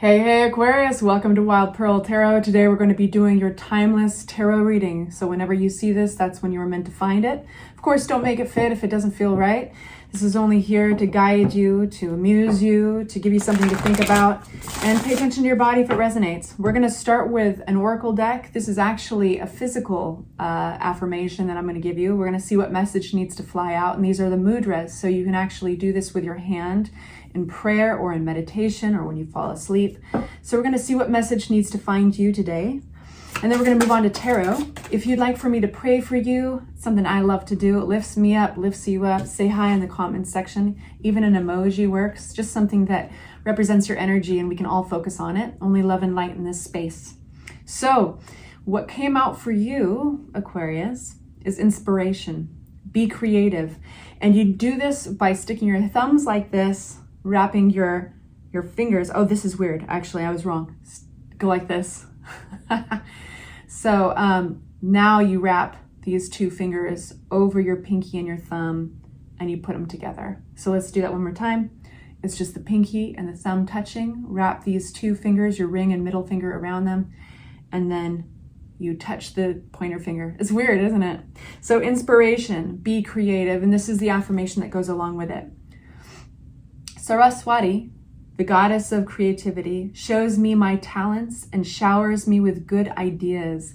Hey Aquarius, welcome to Wild Pearl Tarot. Today we're going to be doing your timeless tarot reading. So whenever you see this, that's when you were meant to find it. Of course, don't make it fit if it doesn't feel right. This is only here to guide you, to amuse you, to give you something to think about, and pay attention to your body if it resonates. We're going to start with an oracle deck. This is actually a physical affirmation that I'm going to give you. We're going to see what message needs to fly out, and these are the mudras, so you can actually do this with your hand in prayer or in meditation or when you fall asleep. So we're going to see what message needs to find you today. And then we're going to move on to tarot. If you'd like for me to pray for you, something I love to do, it lifts me up, lifts you up, say hi in the comments section. Even an emoji works, just something that represents your energy and we can all focus on it. Only love and light in this space. So what came out for you, Aquarius, is inspiration. Be creative. And you do this by sticking your thumbs like this, wrapping your fingers. Oh, this is weird. Actually, I was wrong. Go like this. So now you wrap these two fingers over your pinky and your thumb and you put them together. So let's do that one more time. It's just the pinky and the thumb touching. Wrap these two fingers, your ring and middle finger, around them, and then you touch the pointer finger. It's weird, isn't it? So inspiration, be creative, and this is the affirmation that goes along with it. Saraswati, the goddess of creativity, shows me my talents and showers me with good ideas.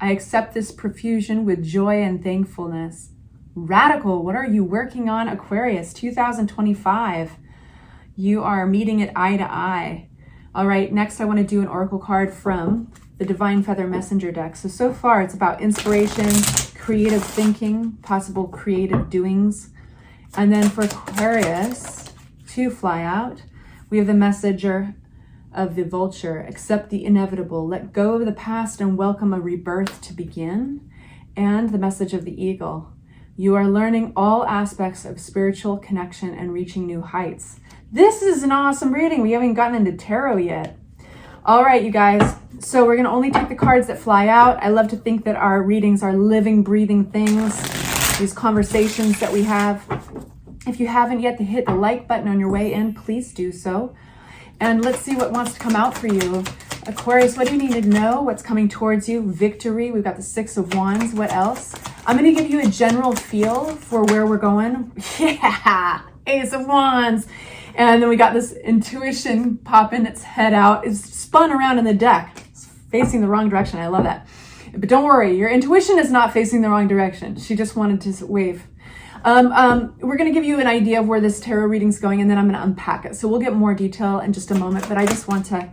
I accept this profusion with joy and thankfulness. Radical, what are you working on, Aquarius? 2025. You are meeting it eye to eye. All right, next I want to do an oracle card from the Divine Feather Messenger deck. So far it's about inspiration, creative thinking, possible creative doings. And then for Aquarius to fly out, we have the messenger of the vulture. Accept the inevitable, let go of the past and welcome a rebirth to begin. And the message of the eagle. You are learning all aspects of spiritual connection and reaching new heights. This is an awesome reading. We haven't gotten into tarot yet. All right, you guys. So we're going to only take the cards that fly out. I love to think that our readings are living, breathing things, these conversations that we have. If you haven't yet to hit the like button on your way in, please do so. And let's see what wants to come out for you. Aquarius, what do you need to know? What's coming towards you? Victory. We've got the Six of Wands. What else? I'm going to give you a general feel for where we're going. Yeah, Ace of Wands. And then we got this intuition popping its head out. It's spun around in the deck. It's facing the wrong direction. I love that. But don't worry, your intuition is not facing the wrong direction. She just wanted to wave. We're going to give you an idea of where this tarot reading's going, and then I'm going to unpack it. So we'll get more detail in just a moment, but I just want to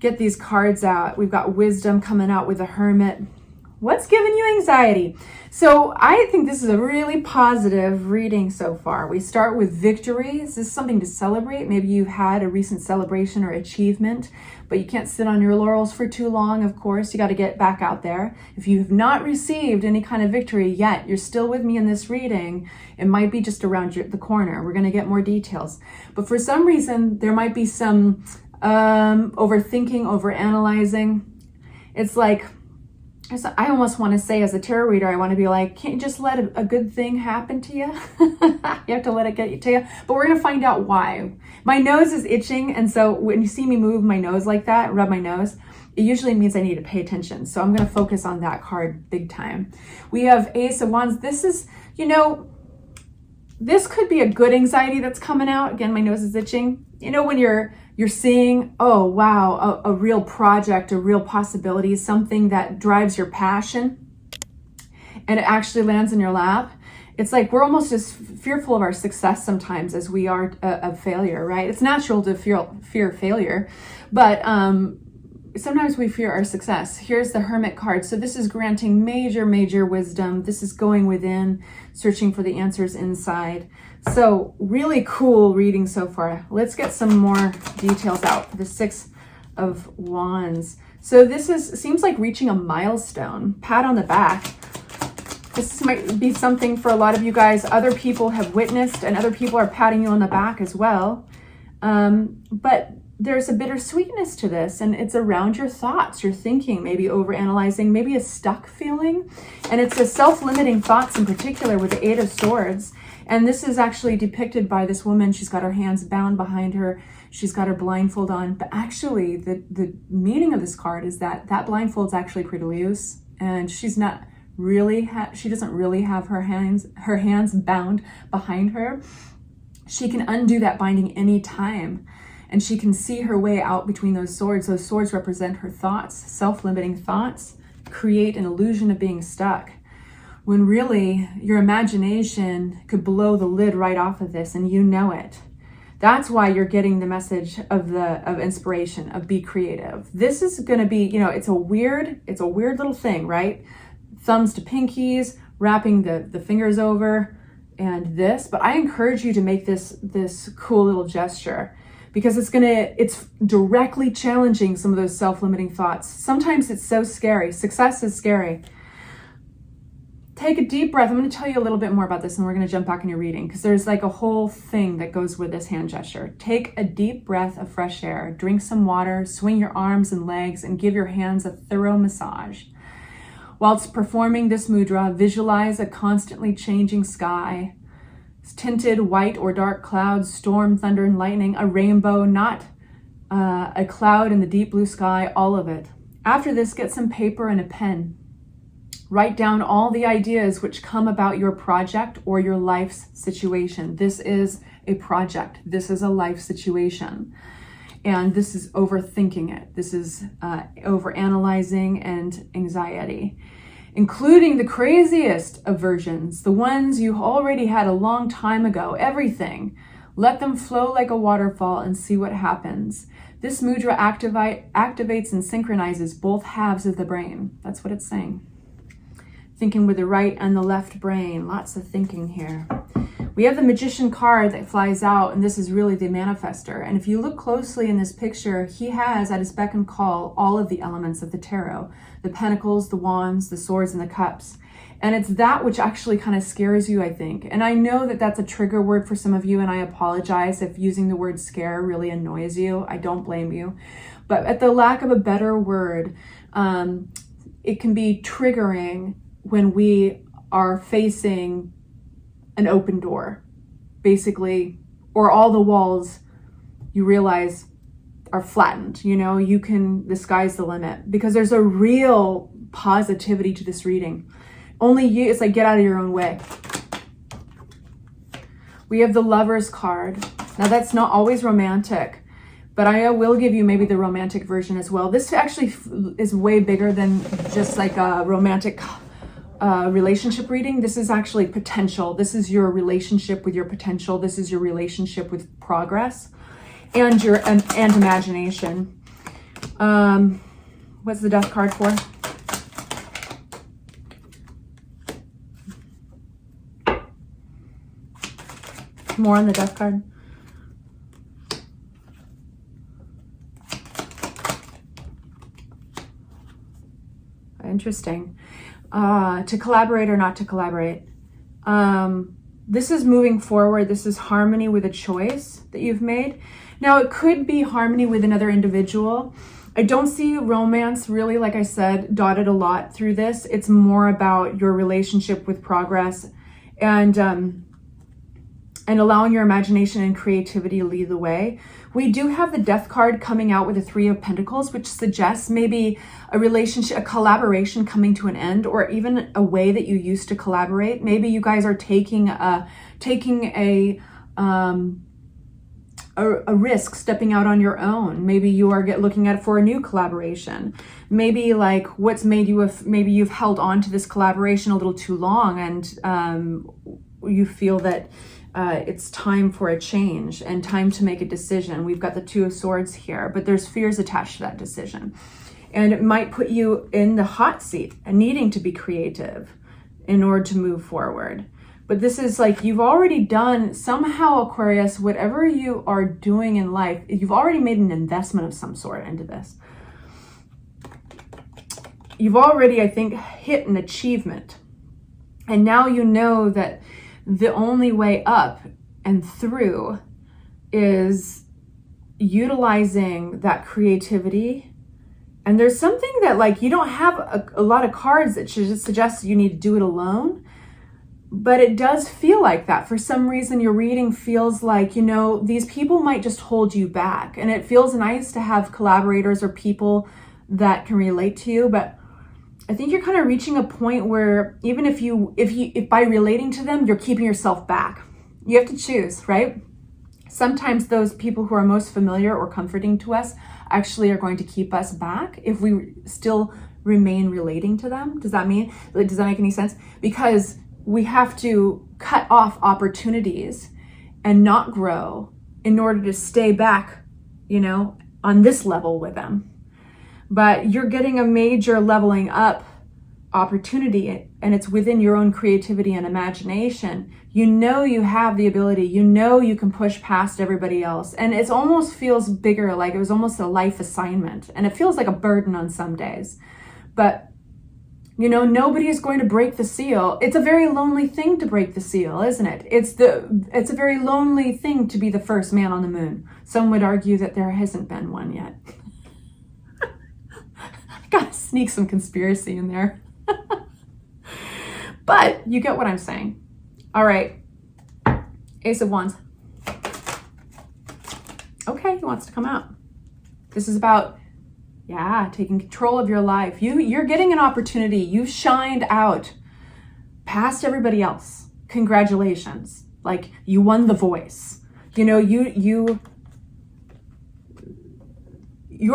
get these cards out. We've got wisdom coming out with the Hermit. What's giving you anxiety? So I think this is a really positive reading so far. We start with victory. Is this something to celebrate? Maybe you've had a recent celebration or achievement, but you can't sit on your laurels for too long, of course. You got to get back out there. If you have not received any kind of victory yet, you're still with me in this reading. It might be just around the corner. We're going to get more details. But for some reason, there might be some overthinking, overanalyzing. It's like, I almost want to say, as a tarot reader, I want to be like, can't you just let a good thing happen to you? You have to let it get to you. But we're going to find out why. My nose is itching, and so when you see me move my nose like that, rub my nose, it usually means I need to pay attention. So I'm going to focus on that card big time. We have Ace of Wands. This is, this could be a good anxiety that's coming out. Again, my nose is itching. When you're seeing, oh, wow, a real project, a real possibility, something that drives your passion, and it actually lands in your lap. It's like we're almost as fearful of our success sometimes as we are of failure, right? It's natural to fear failure, but sometimes we fear our success. Here's the Hermit card. So this is granting major, major wisdom. This is going within, searching for the answers inside. So really cool reading so far. Let's get some more details out. The Six of Wands. So this seems like reaching a milestone. Pat on the back. This might be something for a lot of you guys other people have witnessed, and other people are patting you on the back as well. But there's a bittersweetness to this, and it's around your thoughts, your thinking, maybe overanalyzing, maybe a stuck feeling. And it's a self-limiting thoughts in particular with the Eight of Swords. And this is actually depicted by this woman. She's got her hands bound behind her. She's got her blindfold on, but actually the meaning of this card is that blindfold's actually pretty loose, and she's not really, she doesn't really have her hands bound behind her. She can undo that binding anytime, and she can see her way out between those swords. Those swords represent her thoughts, self-limiting thoughts, create an illusion of being stuck, when really your imagination could blow the lid right off of this, and you know it. That's why you're getting the message of inspiration, of be creative. This is going to be, it's a weird little thing, right? Thumbs to pinkies, wrapping the fingers over, and this. But I encourage you to make this cool little gesture, because it's directly challenging some of those self-limiting thoughts. Sometimes it's so scary. Success is scary. Take a deep breath. I'm going to tell you a little bit more about this, and we're going to jump back in your reading, because there's like a whole thing that goes with this hand gesture. Take a deep breath of fresh air, drink some water, swing your arms and legs, and give your hands a thorough massage. Whilst performing this mudra, visualize a constantly changing sky, tinted white or dark clouds, storm, thunder, and lightning, a rainbow, not a cloud in the deep blue sky, all of it. After this, get some paper and a pen. Write down all the ideas which come about your project or your life's situation. This is a project. This is a life situation. And this is overthinking it. This is overanalyzing and anxiety, including the craziest of versions, the ones you already had a long time ago, everything. Let them flow like a waterfall and see what happens. This mudra activates and synchronizes both halves of the brain. That's what it's saying. Thinking with the right and the left brain. Lots of thinking here. We have the Magician card that flies out, and this is really the manifester. And if you look closely in this picture, he has at his beck and call all of the elements of the tarot. The pentacles, the wands, the swords, and the cups. And it's that which actually kind of scares you, I think. And I know that that's a trigger word for some of you, and I apologize if using the word scare really annoys you. I don't blame you. But at the lack of a better word, it can be triggering when we are facing an open door, basically, or all the walls you realize are flattened. The sky's the limit, because there's a real positivity to this reading. Only you, it's like, get out of your own way. We have the Lover's card. Now that's not always romantic, but I will give you maybe the romantic version as well. This actually is way bigger than just like a romantic relationship reading. This is actually potential. This is your relationship with your potential. This is your relationship with progress and your and imagination. What's the Death card for? More on the Death card. Interesting. To collaborate or not to collaborate. This is moving forward. This is harmony with a choice that you've made. Now, it could be harmony with another individual. I don't see romance really, like I said, dotted a lot through this. It's more about your relationship with progress and allowing your imagination and creativity to lead the way. We do have the Death card coming out with the Three of Pentacles, which suggests maybe a relationship, a collaboration coming to an end, or even a way that you used to collaborate. Maybe you guys are taking a risk, stepping out on your own. Maybe you are looking at it for a new collaboration. Maybe like what's made you, maybe you've held on to this collaboration a little too long, and you feel that it's time for a change and time to make a decision. We've got the Two of Swords here, but there's fears attached to that decision. And it might put you in the hot seat and needing to be creative in order to move forward. But this is like, you've already done somehow, Aquarius, whatever you are doing in life, you've already made an investment of some sort into this. You've already, I think, hit an achievement. And now you know that the only way up and through is utilizing that creativity. And there's something that like you don't have a lot of cards that should just suggest you need to do it alone. But it does feel like that. For some reason, your reading feels like, these people might just hold you back. And it feels nice to have collaborators or people that can relate to you. But I think you're kind of reaching a point where even if by relating to them, you're keeping yourself back. You have to choose, right? Sometimes those people who are most familiar or comforting to us actually are going to keep us back if we still remain relating to them. Does that make any sense? Because we have to cut off opportunities and not grow in order to stay back, on this level with them. But you're getting a major leveling up opportunity, and it's within your own creativity and imagination. You have the ability, you can push past everybody else. And it almost feels bigger, like it was almost a life assignment. And it feels like a burden on some days. But nobody is going to break the seal. It's a very lonely thing to break the seal, isn't it? It's a very lonely thing to be the first man on the moon. Some would argue that there hasn't been one yet. Gotta sneak some conspiracy in there. But you get what I'm saying. All right. Ace of Wands. Okay, he wants to come out. This is about taking control of your life. You're getting an opportunity. You shined out past everybody else. Congratulations. Like, you won the voice. Your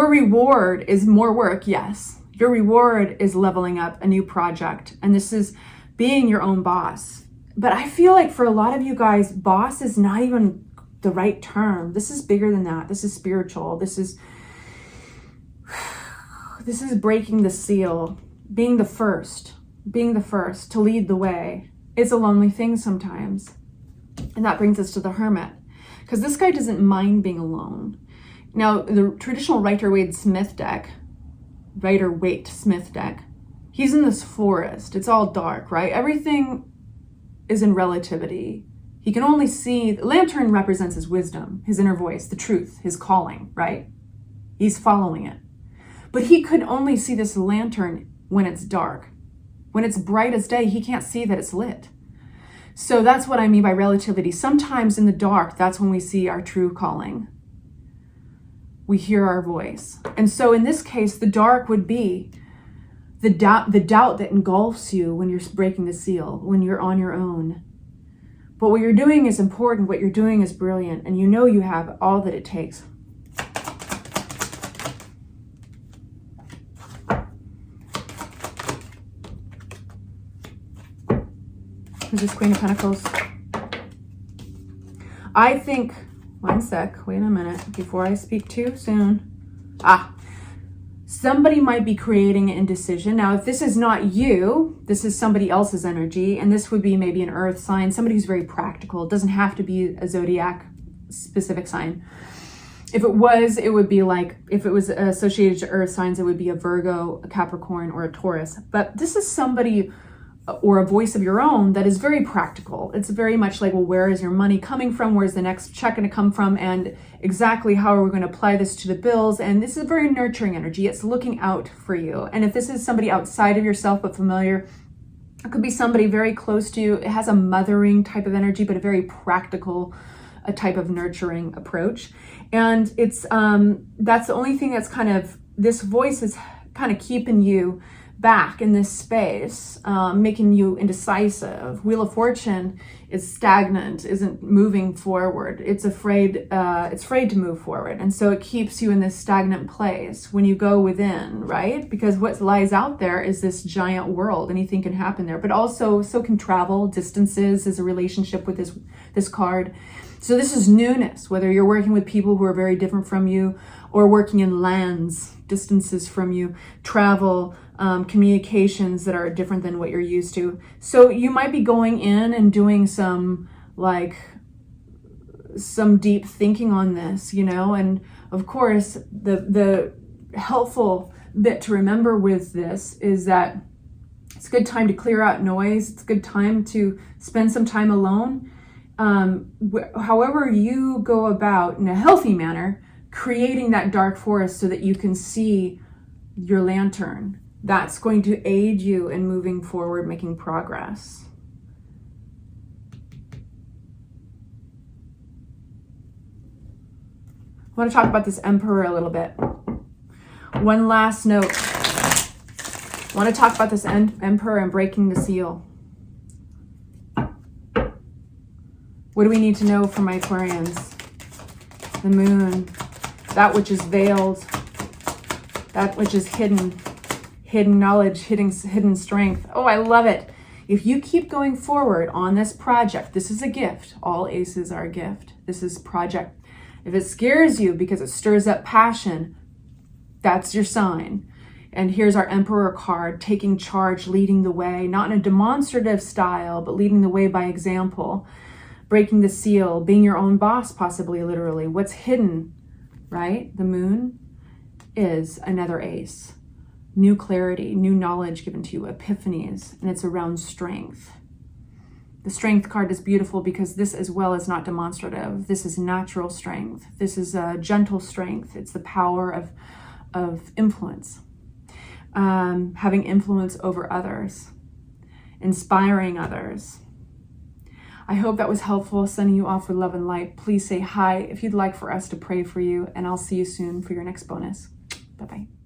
reward is more work, yes. Your reward is leveling up a new project. And this is being your own boss. But I feel like for a lot of you guys, boss is not even the right term. This is bigger than that. This is spiritual. This is breaking the seal, being the first to lead the way. It's a lonely thing sometimes. And that brings us to the Hermit, because this guy doesn't mind being alone. Now, the traditional Rider-Waite-Smith deck, he's in this forest. It's all dark, right? Everything is in relativity. He can only see, the lantern represents his wisdom, his inner voice, the truth, his calling, right? He's following it. But he could only see this lantern when it's dark. When it's bright as day, he can't see that it's lit. So that's what I mean by relativity. Sometimes in the dark, that's when we see our true calling. We hear our voice. And so in this case, the dark would be the doubt that engulfs you when you're breaking the seal, when you're on your own. But what you're doing is important. What you're doing is brilliant. And you have all that it takes. Who's this Queen of Pentacles? I think, one sec, wait a minute, before I speak too soon. Somebody might be creating an indecision. Now, if this is not you, this is somebody else's energy, and this would be maybe an earth sign, somebody who's very practical. It doesn't have to be a zodiac specific sign. If it was, it would be like, if it was associated to earth signs, it would be a Virgo, a Capricorn, or a Taurus. But this is somebody or a voice of your own that is very practical. It's very much like, well, where is your money coming from? Where's the next check going to come from? And exactly how are we going to apply this to the bills? And this is a very nurturing energy. It's looking out for you. And if this is somebody outside of yourself but familiar, it could be somebody very close to you. It has a mothering type of energy, but a very practical a type of nurturing approach. And it's that's the only thing that's kind of, this voice is kind of keeping you back in this space, making you indecisive. Wheel of Fortune is stagnant, isn't moving forward. It's afraid to move forward. And so it keeps you in this stagnant place when you go within, right? Because what lies out there is this giant world. Anything can happen there, but also so can travel. Distances is a relationship with this card. So this is newness, whether you're working with people who are very different from you or working in lands, distances from you, travel, communications that are different than what you're used to. So you might be going in and doing some deep thinking on this, and of course the helpful bit to remember with this is that it's a good time to clear out noise. It's a good time to spend some time alone. However you go about in a healthy manner, creating that dark forest so that you can see your lantern. That's going to aid you in moving forward, making progress. want to talk about this Emperor a little bit. One last note. I want to talk about this Emperor and breaking the seal. What do we need to know for my Aquarians? The moon, that which is veiled, that which is hidden knowledge, hidden strength. Oh, I love it. If you keep going forward on this project, this is a gift. All aces are a gift. This is project. If it scares you because it stirs up passion, that's your sign. And here's our Emperor card, taking charge, leading the way, not in a demonstrative style, but leading the way by example, breaking the seal, being your own boss, possibly literally. What's hidden, right? The moon is another ace. New clarity, new knowledge given to you, epiphanies, and it's around strength. The strength card is beautiful because this as well is not demonstrative. This is natural strength. This is a gentle strength. It's the power of influence. Having influence over others, inspiring others. I hope that was helpful, sending you off with love and light. Please say hi if you'd like for us to pray for you, and I'll see you soon for your next bonus. Bye-bye.